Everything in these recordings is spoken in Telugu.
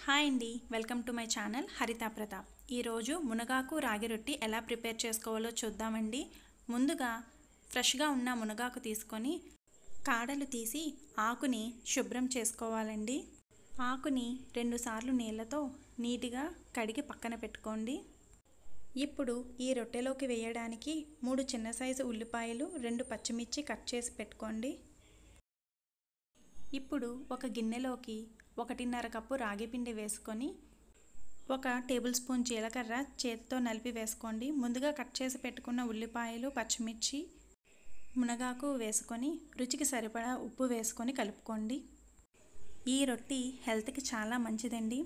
హాయ్ అండి, welcome to my channel Haritha Pratap. ఈరోజు మునగాకు రాగి రొట్టి ఎలా ప్రిపేర్ చేసుకోవాలో చూద్దామండి. ముందుగా ఫ్రెష్గా ఉన్న మునగాకు తీసుకొని కాడలు తీసి ఆకుని శుభ్రం చేసుకోవాలండి. ఆకుని 2 సార్లు నీళ్ళతో నీట్గా కడిగి పక్కన పెట్టుకోండి. ఇప్పుడు ఈ రొట్టెలోకి వేయడానికి 3 చిన్న సైజు ఉల్లిపాయలు, 2 పచ్చిమిర్చి కట్ చేసి పెట్టుకోండి. ఇప్పుడు ఒక గిన్నెలోకి 1.5 కప్పు రాగి పిండి వేసుకొని 1 టేబుల్ స్పూన్ జీలకర్ర చేతితో నలిపి వేసుకోండి. ముందుగా కట్ చేసి పెట్టుకున్న ఉల్లిపాయలు, పచ్చిమిర్చి, మునగాకు వేసుకొని రుచికి సరిపడా ఉప్పు వేసుకొని కలుపుకోండి. ఈ రొట్టి హెల్త్కి చాలా మంచిదండి.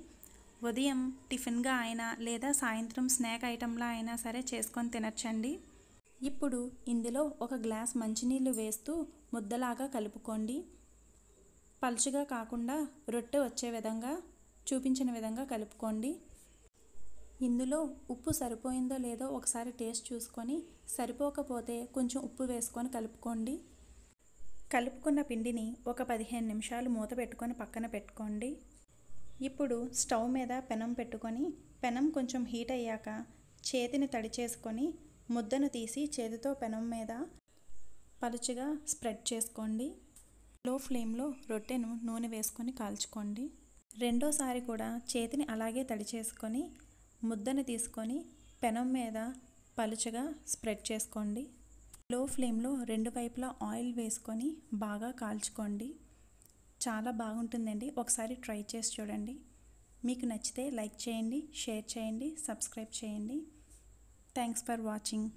ఉదయం టిఫిన్గా అయినా లేదా సాయంత్రం స్నాక్ ఐటెంలా అయినా సరే చేసుకొని తినచ్చండి. ఇప్పుడు ఇందులో 1 గ్లాస్ మంచినీళ్ళు వేస్తూ ముద్దలాగా కలుపుకోండి. పలుచగా కాకుండా రొట్టె వచ్చే విధంగా చూపించిన విధంగా కలుపుకోండి. ఇందులో ఉప్పు సరిపోయిందో లేదో ఒకసారి టేస్ట్ చూసుకొని సరిపోకపోతే కొంచెం ఉప్పు వేసుకొని కలుపుకోండి. కలుపుకున్న పిండిని ఒక 15 నిమిషాలు మూత పెట్టుకొని పక్కన పెట్టుకోండి. ఇప్పుడు స్టవ్ మీద పెనం పెట్టుకొని పెనం కొంచెం హీట్ అయ్యాక చేతిని తడి చేసుకొని ముద్దను తీసి చేతితో పెనం మీద పలుచగా స్ప్రెడ్ చేసుకోండి. లో ఫ్లేమ్లో రొట్టెను నూనె వేసుకొని కాల్చుకోండి. రెండోసారి కూడా చేతిని అలాగే తడి చేసుకొని ముద్దను తీసుకొని పెనం మీద పలుచగా స్ప్రెడ్ చేసుకోండి. లో ఫ్లేమ్లో 2 వైపులా ఆయిల్ వేసుకొని బాగా కాల్చుకోండి. చాలా బాగుంటుందండి. ఒకసారి ట్రై చేసి చూడండి. మీకు నచ్చితే లైక్ చేయండి, షేర్ చేయండి, సబ్స్క్రైబ్ చేయండి. Thanks for watching.